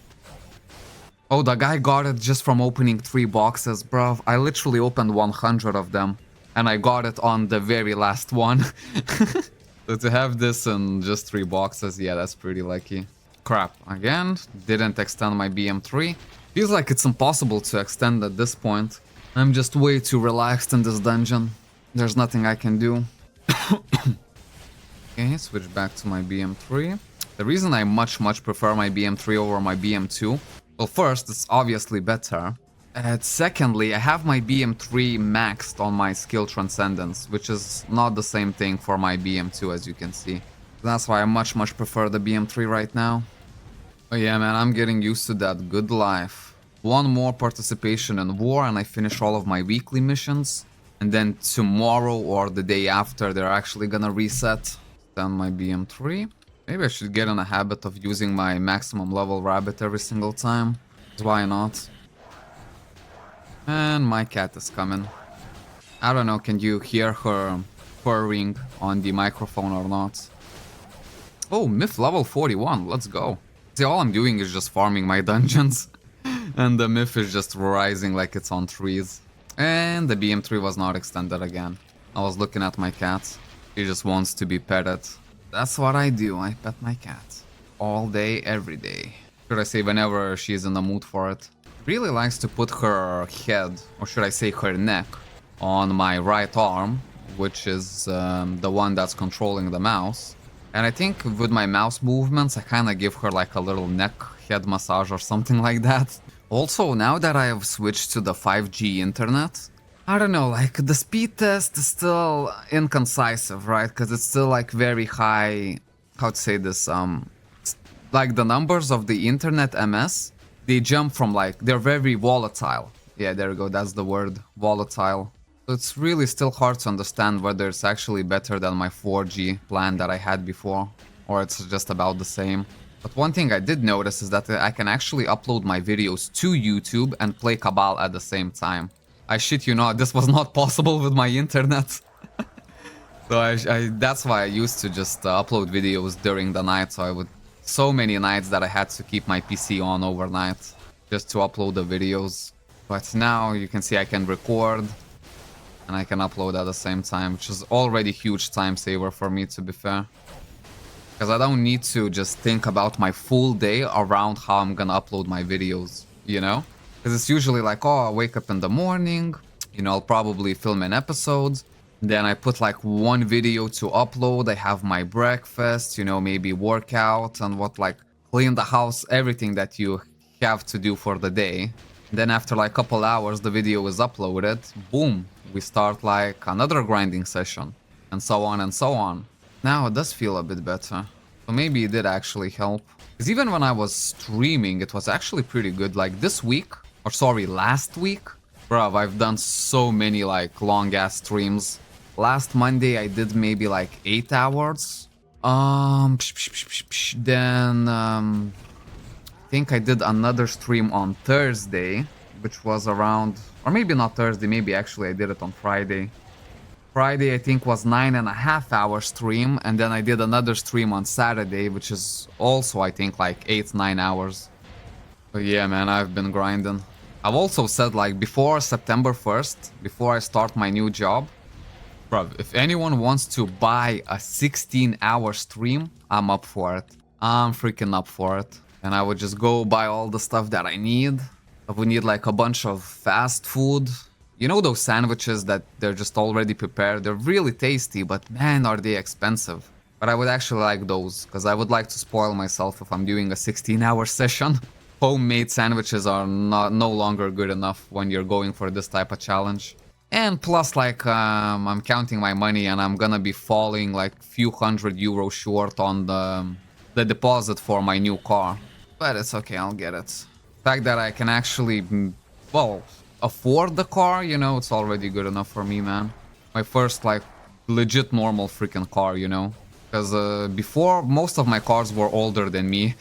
Oh, the guy got it just from opening 3 boxes, bruv. I literally opened 100 of them, and I got it on the very last one. So to have this in just 3 boxes, yeah, that's pretty lucky. Crap, again, didn't extend my BM3. Feels like it's impossible to extend at this point. I'm just way too relaxed in this dungeon. There's nothing I can do. Okay, switch back to my BM3. The reason I much prefer my BM3 over my BM2, well, first, it's obviously better. And secondly, I have my BM3 maxed on my skill transcendence, which is not the same thing for my BM2, as you can see. That's why I much prefer the BM3 right now. Oh yeah, man, I'm getting used to that good life. 1 more participation in war and I finish all of my weekly missions. And then tomorrow or the day after, they're actually gonna reset. Then my BM3. Maybe I should get in a habit of using my maximum level rabbit every single time. Why not? And my cat is coming. I don't know, can you hear her purring on the microphone or not? Oh, myth level 41, let's go. See, all I'm doing is just farming my dungeons. And the myth is just rising like it's on trees. And the BM3 was not extended again. I was looking at my cat. She just wants to be petted. That's what I do, I pet my cat. All day, every day. Should I say whenever she's in the mood for it. Really likes to put her head, or should I say her neck, on my right arm, which is the one that's controlling the mouse. And I think with my mouse movements, I kind of give her like a little neck head massage or something like that. Also, now that I have switched to the 5G internet, I don't know, like the speed test is still inconcisive, right? Because it's still like very high, how to say this, like the numbers of the internet MS, they jump from like, they're very volatile. Yeah, there we go, that's the word, volatile. So it's really still hard to understand whether it's actually better than my 4G plan that I had before, or it's just about the same. But one thing I did notice is that I can actually upload my videos to YouTube and play Cabal at the same time. I shit you not, this was not possible with my internet. So that's why I used to just upload videos during the night, so many nights that I had to keep my PC on overnight just to upload the videos. But now you can see I can record and I can upload at the same time, which is already a huge time saver for me, to be fair. Because I don't need to just think about my full day around how I'm gonna upload my videos, you know? Because it's usually like, oh, I wake up in the morning, you know, I'll probably film an episode, then I put like one video to upload, I have my breakfast, you know, maybe workout and like clean the house, everything that you have to do for the day. Then after like a couple hours the video is uploaded, boom, we start like another grinding session, and so on and so on. Now it does feel a bit better, so maybe it did actually help. Because even when I was streaming, it was actually pretty good. Like this week, or sorry, last week, bruv, I've done so many like long ass streams. Last Monday I did maybe like 8 hours. Then I think I did another stream on Thursday, which was around, or maybe not Thursday, maybe actually I did it on Friday. Friday I think was 9.5 hour stream, and then I did another stream on Saturday, which is also I think like 8-9 hours. But yeah, man, I've been grinding. I've also said like before September 1st, before I start my new job, bro, if anyone wants to buy a 16-hour stream, I'm up for it. I'm freaking up for it. And I would just go buy all the stuff that I need. If we need like a bunch of fast food, you know those sandwiches that they're just already prepared? They're really tasty, but man, are they expensive. But I would actually like those, because I would like to spoil myself if I'm doing a 16-hour session. Homemade sandwiches are no longer good enough when you're going for this type of challenge. And plus, like, I'm counting my money and I'm gonna be falling like few €100 short on the deposit for my new car. But it's okay, I'll get it. The fact that I can actually, well, afford the car, you know, it's already good enough for me, man. My first, like, legit normal freaking car, you know? Because before, most of my cars were older than me.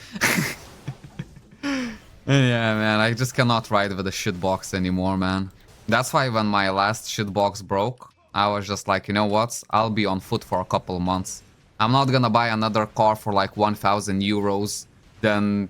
Yeah, man, I just cannot ride with a shitbox anymore, man. That's why when my last shitbox broke, I was just like, you know what? I'll be on foot for a couple months. I'm not gonna buy another car for like €1,000. Then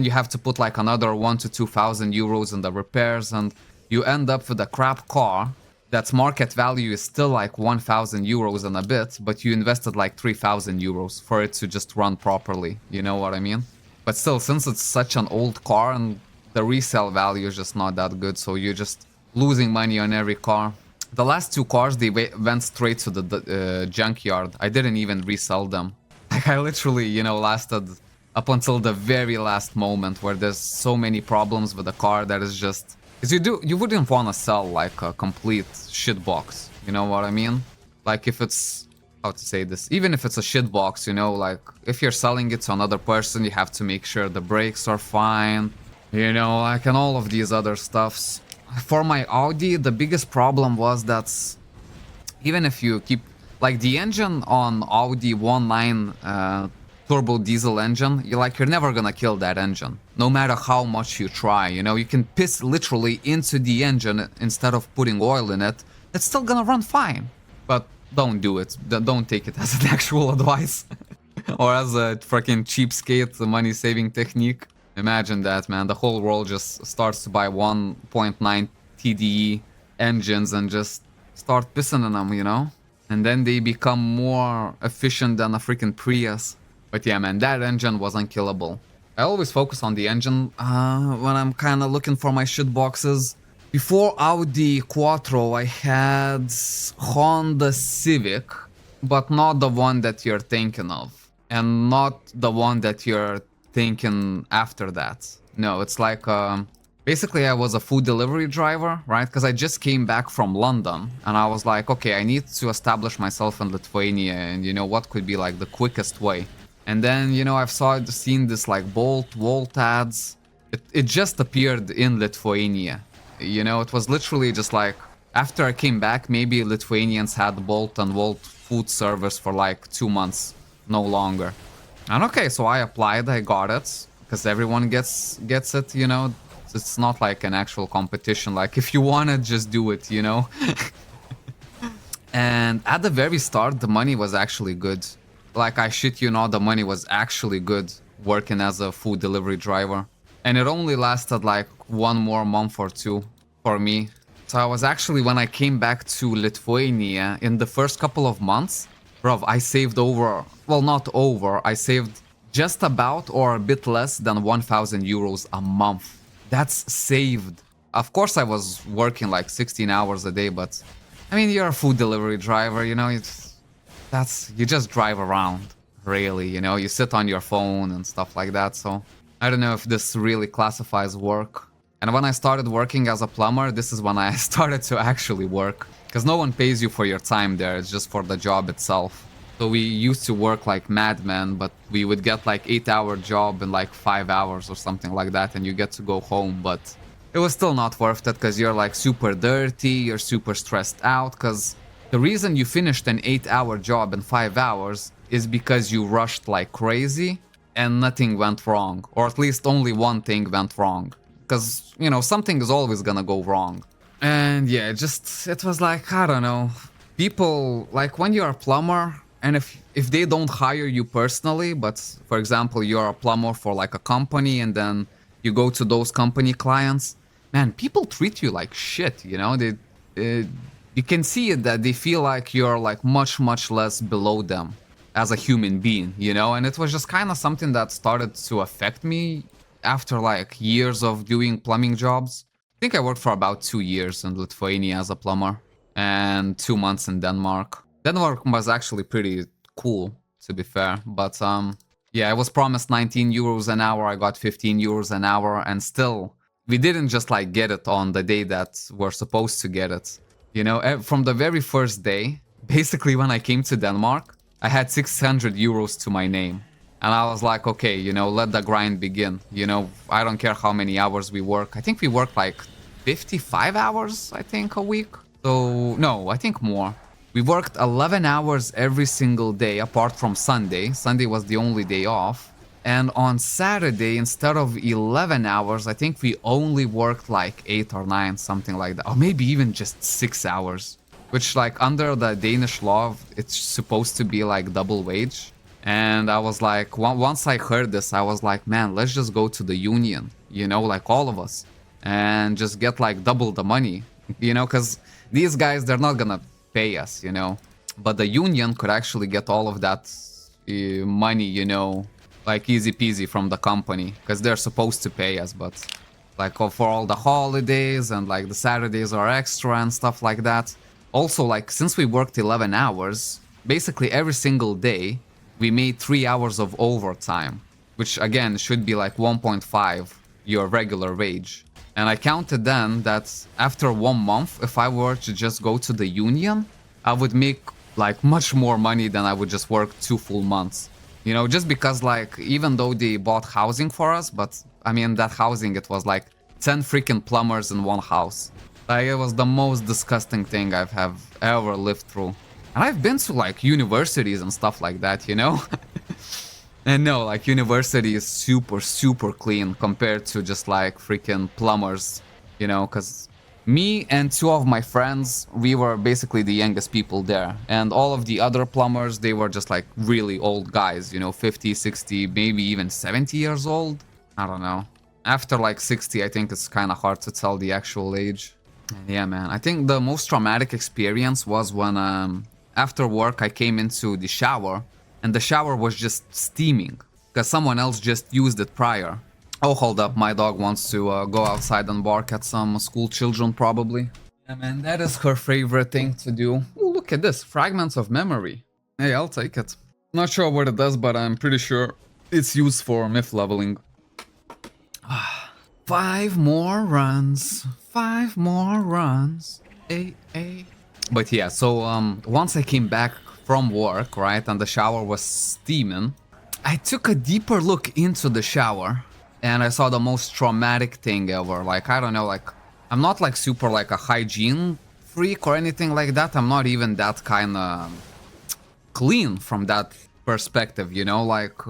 you have to put like another 1,000 to 2,000 euros in the repairs, and you end up with a crap car that's market value is still like 1,000 euros and a bit, but you invested like 3,000 euros for it to just run properly. You know what I mean? But still, since it's such an old car and the resale value is just not that good, so you're just losing money on every car. The last two cars, they went straight to the junkyard. I didn't even resell them. Like, I literally, you know, lasted up until the very last moment where there's so many problems with the car that is just... Because you wouldn't want to sell like a complete shitbox, you know what I mean? Like if it's... How to say this? Even if it's a shitbox, you know, like if you're selling it to another person, you have to make sure the brakes are fine. You know, like, and all of these other stuffs. For my Audi, the biggest problem was that even if you keep... Like, the engine on Audi 1.9 turbo diesel engine, you're never gonna kill that engine. No matter how much you try, you know, you can piss literally into the engine instead of putting oil in it. It's still gonna run fine. But don't do it. Don't take it as an actual advice. Or as a freaking cheapskate money-saving technique. Imagine that, man. The whole world just starts to buy 1.9 TDE engines and just start pissing in them, you know? And then they become more efficient than a freaking Prius. But yeah, man, that engine was unkillable. I always focus on the engine when I'm kind of looking for my shit boxes. Before Audi Quattro, I had Honda Civic, but not the one that you're thinking of. And not the one that you're thinking after that. No, it's like, basically I was a food delivery driver, right? Because I just came back from London, and I was like, okay, I need to establish myself in Lithuania, and you know, what could be like the quickest way? And then, you know, I've seen this like Volt ads. It just appeared in Lithuania. You know, it was literally just like, after I came back, maybe Lithuanians had Bolt and Volt food service for like 2 months, no longer. And okay, so I applied, I got it, because everyone gets it, you know. It's not like an actual competition, like if you want it, just do it, you know. And at the very start, the money was actually good. Like, I shit you not, the money was actually good working as a food delivery driver. And it only lasted like 1 more month or 2 for me. So I was actually, when I came back to Lithuania, in the first couple of months, bruv, I saved over, well, not over, I saved just about or a bit less than 1,000 euros a month. That's saved. Of course, I was working like 16 hours a day, but I mean, you're a food delivery driver, you know, you just drive around, really, you know, you sit on your phone and stuff like that. So I don't know if this really classifies work. And when I started working as a plumber, this is when I started to actually work. Because no one pays you for your time there, it's just for the job itself. So we used to work like madmen, but we would get like 8-hour job in like 5 hours or something like that, and you get to go home. But it was still not worth it, because you're like super dirty, you're super stressed out, because the reason you finished an 8-hour job in 5 hours is because you rushed like crazy and nothing went wrong. Or at least only one thing went wrong. Because, you know, something is always gonna go wrong. And yeah, it was like, I don't know. People, like when you're a plumber, and if they don't hire you personally, but for example, you're a plumber for like a company and then you go to those company clients, man, people treat you like shit, you know? You can see it that they feel like you're like much less below them as a human being, you know? And it was just kind of something that started to affect me after like years of doing plumbing jobs. I think I worked for about 2 years in Lithuania as a plumber and 2 months in Denmark. Denmark was actually pretty cool, to be fair, but yeah, I was promised 19 euros an hour, I got 15 euros an hour, and still, we didn't just like get it on the day that we're supposed to get it. You know, from the very first day, basically when I came to Denmark, I had 600 euros to my name. And I was like, okay, you know, let the grind begin. You know, I don't care how many hours we work. I think we work like 55 hours, I think, a week. So, no, I think more. We worked 11 hours every single day, apart from Sunday. Sunday was the only day off. And on Saturday, instead of 11 hours, I think we only worked like 8 or 9, something like that. Or maybe even just 6 hours. Which, like, under the Danish law, it's supposed to be like double wage. And I was like, once I heard this, I was like, man, let's just go to the union, you know, like all of us, and just get like double the money, you know, because these guys, they're not gonna pay us, you know, but the union could actually get all of that money, you know, like easy peasy from the company, because they're supposed to pay us, but like for all the holidays and like the Saturdays are extra and stuff like that. Also, like, since we worked 11 hours, basically every single day, we made 3 hours of overtime, which again should be like 1.5 your regular wage. And I counted then that after 1 month, if I were to just go to the union, I would make like much more money than I would just work 2 full months. You know, just because like, even though they bought housing for us, but I mean, that housing, it was like 10 freaking plumbers in one house. Like, it was the most disgusting thing I've ever lived through. And I've been to like universities and stuff like that, you know? And no, like university is super, super clean compared to just like freaking plumbers, you know, because me and two of my friends, we were basically the youngest people there. And all of the other plumbers, they were just like really old guys, you know, 50, 60, maybe even 70 years old. I don't know. After like 60, I think it's kind of hard to tell the actual age. And yeah, man, I think the most traumatic experience was when after work I came into the shower and the shower was just steaming because someone else just used it prior. Oh, hold up, my dog wants to go outside and bark at some school children probably. Yeah, man, that is her favorite thing to do. Ooh, look at this, fragments of memory. Hey, I'll take it. Not sure what it does, but I'm pretty sure it's used for myth leveling. 5 more runs. 5 more runs. Ay. But yeah, so once I came back from work, right, and the shower was steaming, I took a deeper look into the shower and I saw the most traumatic thing ever. Like, I don't know, like, I'm not like super like a hygiene freak or anything like that. I'm not even that kind of clean from that perspective, you know, like,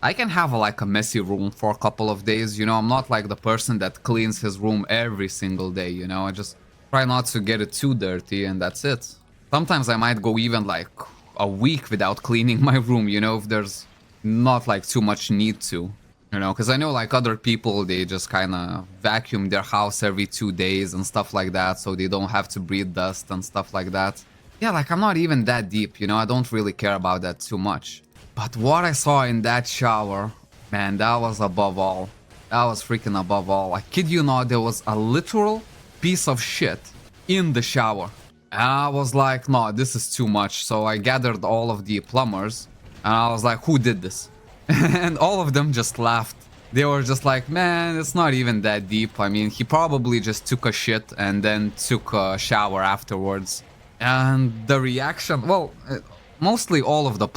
I can have like a messy room for a couple of days, you know. I'm not like the person that cleans his room every single day, you know. I just try not to get it too dirty and that's it. Sometimes I might go even like a week without cleaning my room, you know, if there's not like too much need to, you know, because I know like other people, they just kind of vacuum their house every 2 days and stuff like that, so they don't have to breathe dust and stuff like that. Yeah, like I'm not even that deep, you know, I don't really care about that too much. But what I saw in that shower, man, that was above all. That was freaking above all. I kid you not, there was a literal piece of shit in the shower. And I was like, no, this is too much. So I gathered all of the plumbers and I was like, who did this? And all of them just laughed. They were just like, man, it's not even that deep. I mean, he probably just took a shit and then took a shower afterwards. And the reaction, well, mostly all of the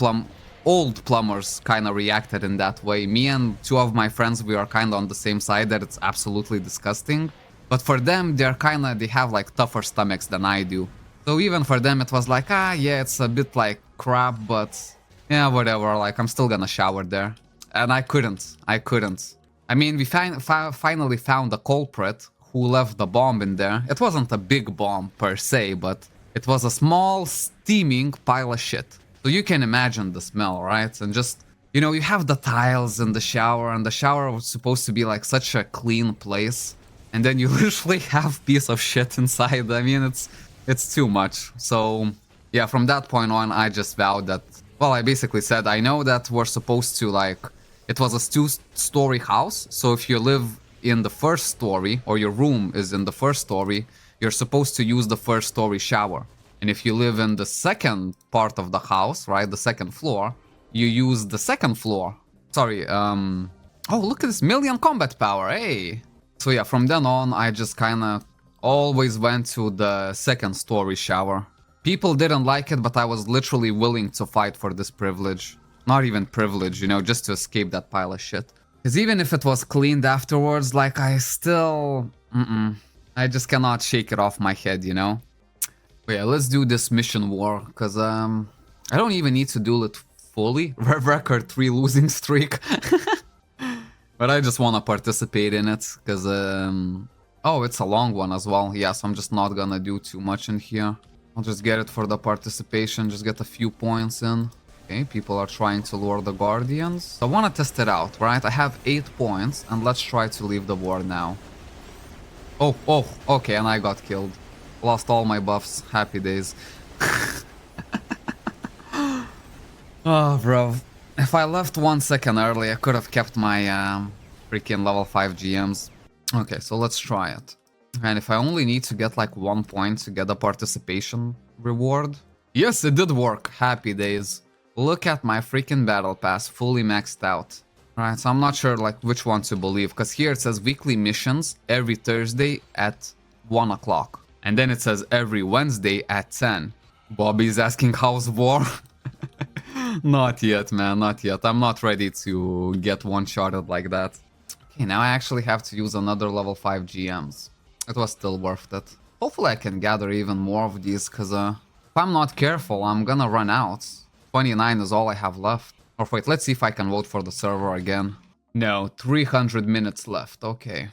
old plumbers kind of reacted in that way. Me and two of my friends, we are kind of on the same side that it's absolutely disgusting. But for them, they have like tougher stomachs than I do. So even for them, it was like, yeah, it's a bit like crap, but yeah, whatever, like I'm still gonna shower there. And I couldn't. I mean, we finally found the culprit who left the bomb in there. It wasn't a big bomb per se, but it was a small steaming pile of shit. So you can imagine the smell, right? And just, you know, you have the tiles in the shower, and the shower was supposed to be like such a clean place. And then you literally have piece of shit inside. I mean, it's too much. So yeah, from that point on, I just vowed that, well, I basically said, I know that we're supposed to like, it was a 2-story house. So if you live in the first story, or your room is in the first story, you're supposed to use the first story shower. And if you live in the second part of the house, right, the second floor, you use the second floor. Sorry, oh, look at this, million combat power, hey! So yeah, from then on, I just kinda always went to the second story shower. People didn't like it, but I was literally willing to fight for this privilege. Not even privilege, you know, just to escape that pile of shit. Because even if it was cleaned afterwards, like, I still... I just cannot shake it off my head, you know? But yeah, let's do this mission war, because I don't even need to do it fully. Record 3 losing streak. But I just want to participate in it, because oh, it's a long one as well. Yeah, so I'm just not gonna do too much in here. I'll just get it for the participation, just get a few points in. Okay, people are trying to lure the Guardians. So I want to test it out, right? I have 8 points, and let's try to leave the war now. Oh, okay, and I got killed. Lost all my buffs. Happy days. Oh, bro. If I left 1 second early, I could have kept my freaking level 5 GMs. Okay, so let's try it. And if I only need to get like 1 point to get a participation reward. Yes, it did work. Happy days. Look at my freaking battle pass, fully maxed out. Alright, so I'm not sure like which one to believe, because here it says weekly missions every Thursday at 1 o'clock. And then it says every Wednesday at 10. Bobby's asking how's war? Not yet, man, not yet. I'm not ready to get one-shotted like that. Okay, now I actually have to use another level 5 GMs. It was still worth it. Hopefully I can gather even more of these, because if I'm not careful, I'm gonna run out. 29 is all I have left. Or wait, let's see if I can vote for the server again. No, 300 minutes left. Okay.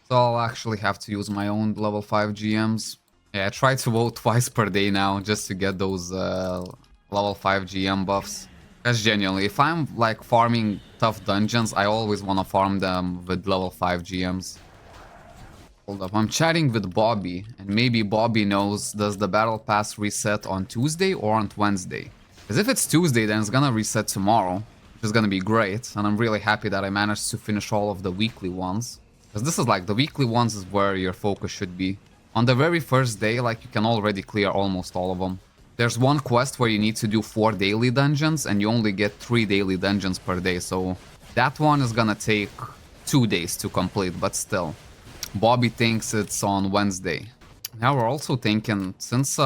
So I'll actually have to use my own level 5 GMs. Yeah, I try to vote twice per day now just to get those level 5 GM buffs. Because genuinely, if I'm like farming tough dungeons, I always want to farm them with level 5 GMs. Hold up, I'm chatting with Bobby, and maybe Bobby knows, does the battle pass reset on Tuesday or on Wednesday? Because if it's Tuesday, then it's gonna reset tomorrow, which is gonna be great, and I'm really happy that I managed to finish all of the weekly ones. Because this is like, the weekly ones is where your focus should be. On the very first day, like, you can already clear almost all of them. There's one quest where you need to do 4 daily dungeons, and you only get 3 daily dungeons per day, so that one is gonna take 2 days to complete, but still. Bobby thinks it's on Wednesday. Now we're also thinking, since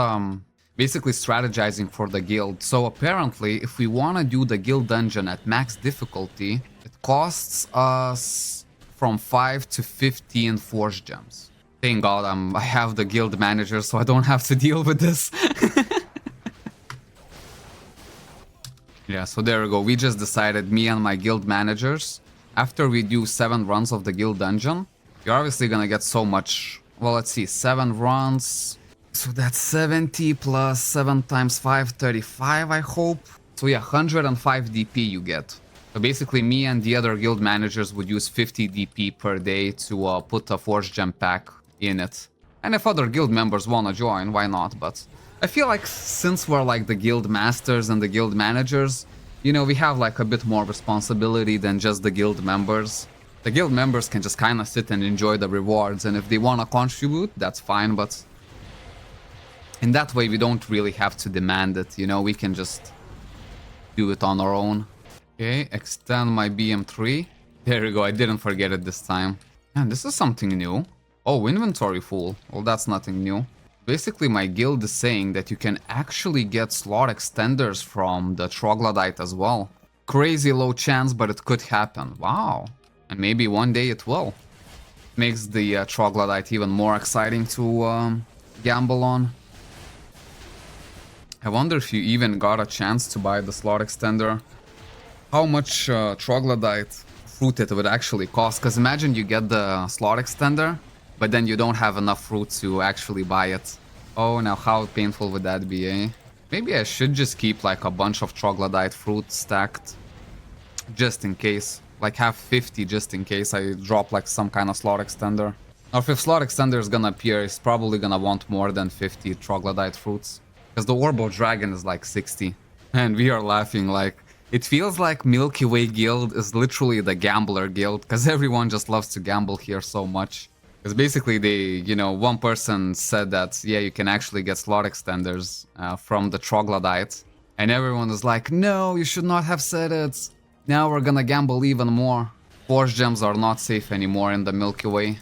basically strategizing for the guild, so apparently if we want to do the guild dungeon at max difficulty, it costs us from 5 to 15 forge gems. Thank God I have the guild manager, so I don't have to deal with this. Yeah, so there we go. We just decided, me and my guild managers, after we do 7 runs of the guild dungeon, you're obviously gonna get so much. Well, let's see, 7 runs. So that's 70 plus 7 times 5, 35, I hope. So yeah, 105 DP you get. So basically, me and the other guild managers would use 50 DP per day to put a forge gem pack in it. And if other guild members wanna join, why not? But I feel like since we're like the guild masters and the guild managers, you know, we have like a bit more responsibility than just the guild members. The guild members can just kind of sit and enjoy the rewards, and if they want to contribute, that's fine, but in that way we don't really have to demand it, you know, we can just do it on our own. Okay, extend my BM3. There we go, I didn't forget it this time. And this is something new. Oh, inventory full. Well, that's nothing new. Basically, my guild is saying that you can actually get slot extenders from the troglodyte as well. Crazy low chance, but it could happen. Wow. And maybe one day it will. Makes the troglodyte even more exciting to gamble on. I wonder if you even got a chance to buy the slot extender. How much troglodyte fruit it would actually cost. Because imagine you get the slot extender, but then you don't have enough fruit to actually buy it. Oh, now how painful would that be, eh? Maybe I should just keep like a bunch of troglodyte fruit stacked. Just in case. Like have 50 just in case I drop like some kind of slot extender. Or if slot extender is gonna appear, it's probably gonna want more than 50 troglodyte fruits. Because the Orbo Dragon is like 60. And we are laughing like... It feels like Milky Way Guild is literally the gambler guild. Because everyone just loves to gamble here so much. Because basically they, you know, one person said that, yeah, you can actually get slot extenders from the troglodyte. And everyone is like, no, you should not have said it. Now we're gonna gamble even more. Forge gems are not safe anymore in the Milky Way.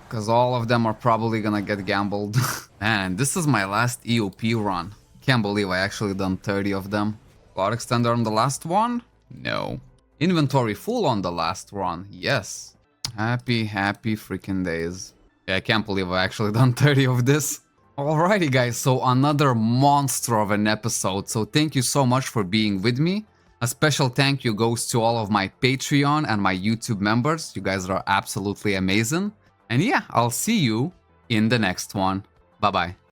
Because all of them are probably gonna get gambled. Man, this is my last EOP run. Can't believe I actually done 30 of them. Slot extender on the last one? No. Inventory full on the last run? Yes. Happy freaking days. Yeah, I can't believe I actually done 30 of this. Alrighty guys, so another monster of an episode. So thank you so much for being with me. A special thank you goes to all of my Patreon and my YouTube members. You guys are absolutely amazing. And yeah, I'll see you in the next one. Bye bye.